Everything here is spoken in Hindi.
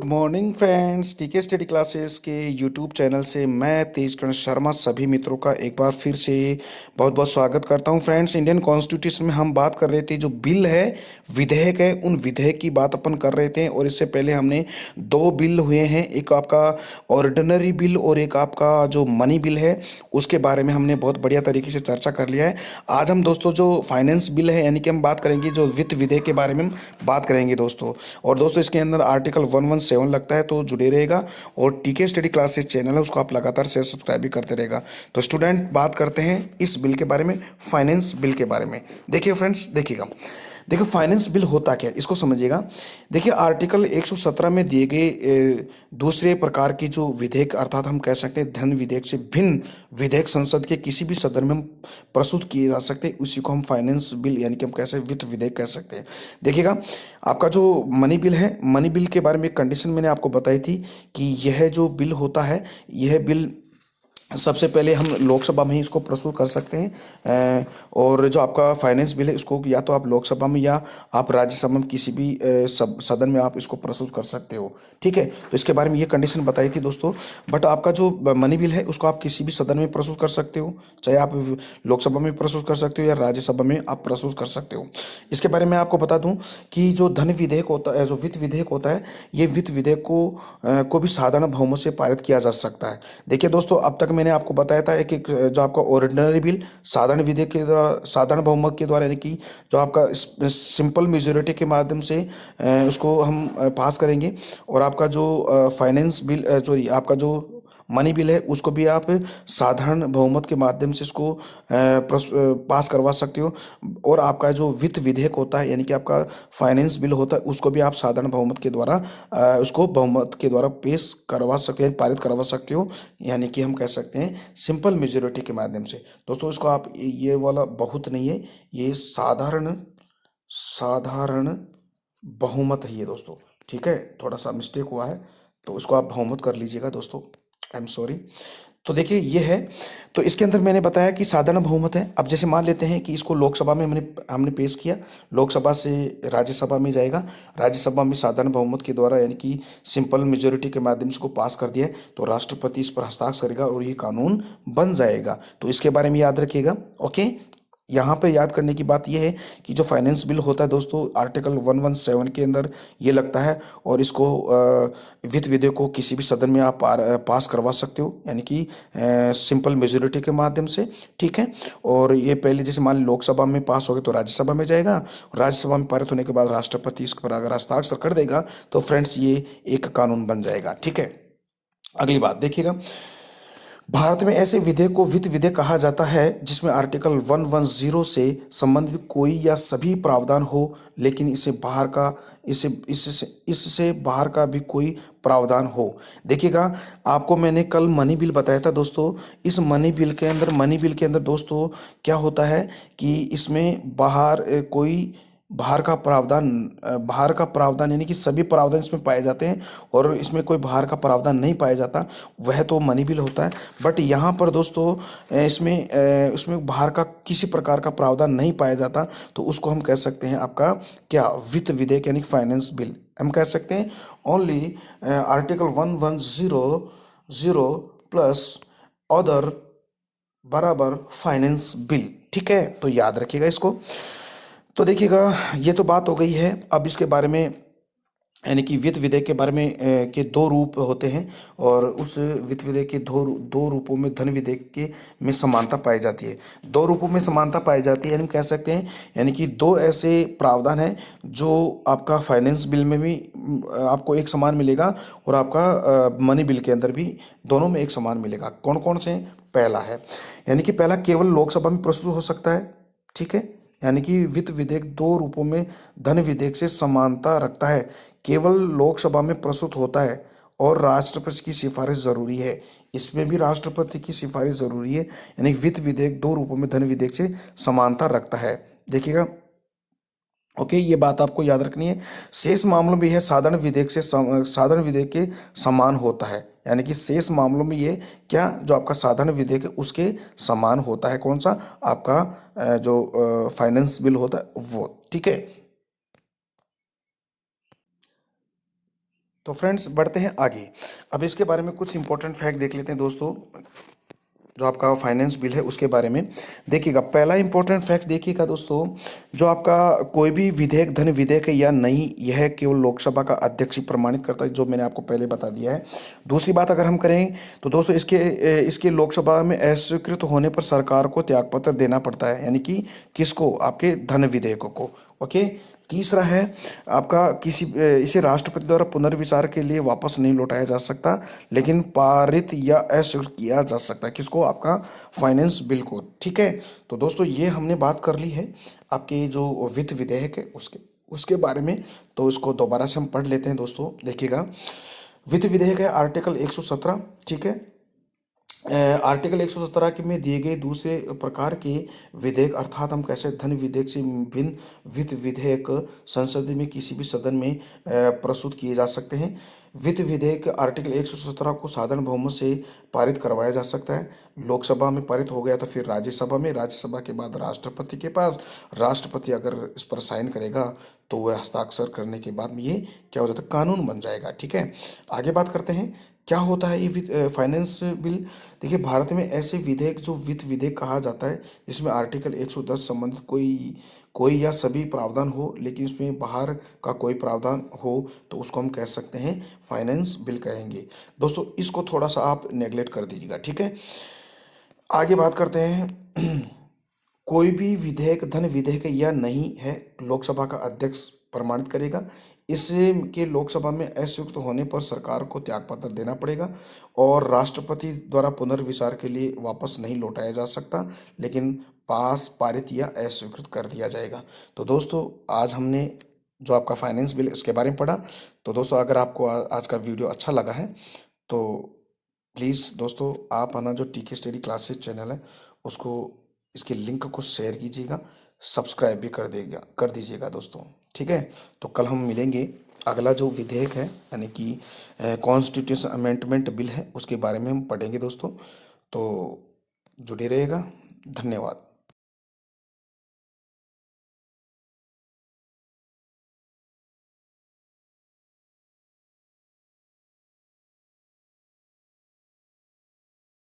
मॉर्निंग फ्रेंड्स, टीके स्टडी क्लासेस के यूट्यूब चैनल से मैं तेजकर्ण शर्मा सभी मित्रों का एक बार फिर से बहुत बहुत स्वागत करता हूं। फ्रेंड्स, इंडियन कॉन्स्टिट्यूशन में हम बात कर रहे थे, जो बिल है, विधेयक है, उन विधेयक की बात अपन कर रहे थे। और इससे पहले हमने दो बिल हुए हैं, एक आपका ऑर्डिनरी बिल और एक आपका जो मनी बिल है, उसके बारे में हमने बहुत बढ़िया तरीके से चर्चा कर लिया है। आज हम दोस्तों जो फाइनेंस बिल है, यानी कि हम बात करेंगे जो वित्त विधेयक के बारे में हम बात करेंगे दोस्तों। और दोस्तों इसके अंदर आर्टिकल 117 लगता है, तो जुड़े रहेगा। और टीके स्टडी क्लासेस चैनल है, उसको आप लगातार शेयर सब्सक्राइब भी करते रहेगा। तो स्टूडेंट, बात करते हैं इस बिल के बारे में, फाइनेंस बिल के बारे में। देखिए फ्रेंड्स, देखिएगा, देखिए फाइनेंस बिल होता क्या है, इसको समझिएगा। देखिए आर्टिकल 117 में दिए गए दूसरे प्रकार की जो विधेयक, अर्थात हम कह सकते हैं धन विधेयक से भिन्न विधेयक संसद के किसी भी सदन में हम प्रस्तुत किए जा सकते हैं, उसी को हम फाइनेंस बिल यानी कि हम कैसे वित्त विधेयक कह सकते हैं। देखिएगा, आपका जो मनी बिल है, मनी बिल के बारे में एक कंडीशन मैंने आपको बताई थी कि यह जो बिल होता है, यह बिल सबसे पहले हम लोकसभा में ही इसको प्रस्तुत कर सकते हैं। और जो आपका फाइनेंस बिल है, उसको या तो आप लोकसभा में या आप राज्यसभा में किसी भी सदन में आप इसको प्रस्तुत कर सकते हो। ठीक है, तो इसके बारे में ये कंडीशन बताई थी दोस्तों। बट आपका जो मनी बिल है, उसको आप किसी भी सदन में प्रस्तुत कर सकते हो, चाहे आप लोकसभा में प्रस्तुत कर सकते हो या राज्यसभा में आप प्रस्तुत कर सकते हो। इसके बारे में आपको बता दूं कि जो धन विधेयक होता है, जो वित्त विधेयक होता है, ये वित्त विधेयक को भी साधारण बहुमत से पारित किया जा सकता है। देखिए दोस्तों, अब तक मैंने आपको बताया था एक एक जो आपका ऑर्डिनरी बिल साधारण विधेयक के द्वारा, साधारण बहुमत के द्वारा, यानी कि जो आपका सिंपल मेजोरिटी के माध्यम से उसको हम पास करेंगे। और आपका जो फाइनेंस बिल, सॉरी, आपका जो मनी बिल है, उसको भी आप साधारण बहुमत के माध्यम से इसको पास करवा सकते हो। और आपका जो वित्त विधेयक होता है, यानी कि आपका फाइनेंस बिल होता है, उसको भी आप साधारण बहुमत के द्वारा उसको बहुमत के द्वारा पेश करवा सकते हैं, पारित करवा सकते हो, यानी कि हम कह सकते हैं सिंपल मेजोरिटी के माध्यम से। दोस्तों इसको आप, ये वाला बहुत नहीं है, ये साधारण साधारण बहुमत है ये दोस्तों। ठीक है, थोड़ा सा मिस्टेक हुआ है, तो उसको आप बहुमत कर लीजिएगा दोस्तों, आई एम सॉरी। तो देखिए ये है, तो इसके अंदर मैंने बताया कि साधारण बहुमत है। अब जैसे मान लेते हैं कि इसको लोकसभा में हमने हमने पेश किया, लोकसभा से राज्यसभा में जाएगा, राज्यसभा में साधारण बहुमत के द्वारा यानी कि सिंपल मेजोरिटी के माध्यम से को पास कर दिया है, तो राष्ट्रपति इस पर हस्ताक्षर करेगा और ये कानून बन जाएगा। तो इसके बारे में याद रखिएगा। ओके, यहाँ पे याद करने की बात यह है कि जो फाइनेंस बिल होता है दोस्तों, आर्टिकल 117 के अंदर ये लगता है। और इसको वित्त विधेयक को किसी भी सदन में आप पास करवा सकते हो, यानी कि सिंपल मेजोरिटी के माध्यम से। ठीक है, और ये पहले जैसे मान लो लोकसभा में पास हो गया तो राज्यसभा में जाएगा, राज्यसभा में पारित होने के बाद राष्ट्रपति इस पर अगर हस्ताक्षर कर देगा, तो फ्रेंड्स ये एक कानून बन जाएगा। ठीक है, अगली बात देखिएगा, भारत में ऐसे विधेयक को वित्त विधेयक कहा जाता है जिसमें आर्टिकल 110 से संबंधित कोई या सभी प्रावधान हो, लेकिन इसे बाहर का, इसे इससे इससे बाहर का भी कोई प्रावधान हो। देखिएगा, आपको मैंने कल मनी बिल बताया था दोस्तों। इस मनी बिल के अंदर दोस्तों क्या होता है कि इसमें बाहर का प्रावधान यानी कि सभी प्रावधान इसमें पाए जाते हैं, और इसमें कोई बाहर का प्रावधान नहीं पाया जाता, वह तो मनी बिल होता है। बट यहाँ पर दोस्तों इसमें बाहर का किसी प्रकार का प्रावधान नहीं पाया जाता, तो उसको हम कह सकते हैं आपका क्या, वित्त विधेयक यानी फाइनेंस बिल हम कह सकते हैं। ओनली आर्टिकल 110 प्लस अदर बराबर फाइनेंस बिल। ठीक है, तो याद रखिएगा इसको। तो देखिएगा, ये तो बात हो गई है। अब इसके बारे में, यानी कि वित्त विधेयक के बारे में के दो रूप होते हैं, और उस वित्त विधेयक के दो रूपों में धन विधेयक के में समानता पाई जाती है। दो रूपों में समानता पाई जाती है, यानी हम कह सकते हैं, यानी कि दो ऐसे प्रावधान हैं जो आपका फाइनेंस बिल में भी आपको एक समान मिलेगा, और आपका मनी बिल के अंदर भी दोनों में एक समान मिलेगा। कौन कौन से? पहला है, यानी कि पहला केवल लोकसभा में प्रस्तुत हो सकता है। ठीक है, यानी कि वित्त विधेयक दो रूपों में धन विधेयक से समानता रखता है, केवल लोकसभा में प्रस्तुत होता है, और राष्ट्रपति की सिफारिश जरूरी है। इसमें भी राष्ट्रपति की सिफारिश जरूरी है, यानी वित्त विधेयक दो रूपों में धन विधेयक से समानता रखता है। देखिएगा, ओके, ये बात आपको याद रखनी है। शेष मामलों में यह साधारण विधेयक के समान होता है, यानी कि शेष मामलों में ये क्या, जो आपका साधारण विधेयक है उसके समान होता है। कौन सा? आपका जो फाइनेंस बिल होता है वो। ठीक है, तो फ्रेंड्स बढ़ते हैं आगे। अब इसके बारे में कुछ इंपॉर्टेंट फैक्ट देख लेते हैं दोस्तों, जो आपका फाइनेंस बिल है उसके बारे में। देखिएगा, पहला इंपॉर्टेंट फैक्ट देखिएगा दोस्तों, जो आपका कोई भी विधेयक, धन विधेयक है या नहीं, यह केवल लोकसभा का अध्यक्ष ही प्रमाणित करता है, जो मैंने आपको पहले बता दिया है। दूसरी बात अगर हम करें तो दोस्तों, इसके लोकसभा में अस्वीकृत होने पर सरकार को त्यागपत्र देना पड़ता है, यानी कि किसको, आपके धन विधेयकों को। ओके। तीसरा है आपका, इसे राष्ट्रपति द्वारा पुनर्विचार के लिए वापस नहीं लौटाया जा सकता, लेकिन पारित या अस्वीकृत किया जा सकता है, किसको, आपका फाइनेंस बिल को। ठीक है। तो दोस्तों ये हमने बात कर ली है आपके जो वित्त विधेयक है उसके उसके बारे में। तो इसको दोबारा से हम पढ़ लेते हैं दोस्तों। देखिएगा, वित्त विधेयक है आर्टिकल 117। ठीक है। आर्टिकल 117 के में दिए गए दूसरे प्रकार के विधेयक, अर्थात हम कैसे धन विधेयक से भिन्न वित्त विधेयक संसद में किसी भी सदन में प्रस्तुत किए जा सकते हैं। वित्त विधेयक आर्टिकल 117 को साधारण बहुमत से पारित करवाया जा सकता है। लोकसभा में पारित हो गया तो फिर राज्यसभा में, राज्यसभा के बाद राष्ट्रपति के पास। राष्ट्रपति अगर इस पर साइन करेगा तो वह हस्ताक्षर करने के बाद में ये क्या हो जाता है, कानून बन जाएगा। ठीक है। आगे बात करते हैं क्या होता है ये फाइनेंस बिल। देखिए, भारत में ऐसे विधेयक जो वित्त विधेयक कहा जाता है, जिसमें आर्टिकल 110 संबंधित कोई कोई या सभी प्रावधान हो, लेकिन उसमें बाहर का कोई प्रावधान हो, तो उसको हम कह सकते हैं फाइनेंस बिल कहेंगे। दोस्तों इसको थोड़ा सा आप नेगलेक्ट कर दीजिएगा। ठीक है। आगे बात करते हैं कोई भी विधेयक धन विधेयक या नहीं है, लोकसभा का अध्यक्ष प्रमाणित करेगा। इसे के लोकसभा में अस्वीकृत होने पर सरकार को त्यागपत्र देना पड़ेगा, और राष्ट्रपति द्वारा पुनर्विचार के लिए वापस नहीं लौटाया जा सकता, लेकिन पास, पारित या अस्वीकृत कर दिया जाएगा। तो दोस्तों आज हमने जो आपका फाइनेंस बिल उसके बारे में पढ़ा। तो दोस्तों अगर आपको आज का वीडियो अच्छा लगा है तो प्लीज़ दोस्तों आप है ना, जो टीके स्टडी क्लासेस चैनल है उसको, इसके लिंक को शेयर कीजिएगा, सब्सक्राइब भी कर दीजिएगा दोस्तों। ठीक है। तो कल हम मिलेंगे, अगला जो विधेयक है यानी कि कॉन्स्टिट्यूशन अमेंडमेंट बिल है उसके बारे में हम पढ़ेंगे दोस्तों। तो जुड़े रहेगा। धन्यवाद।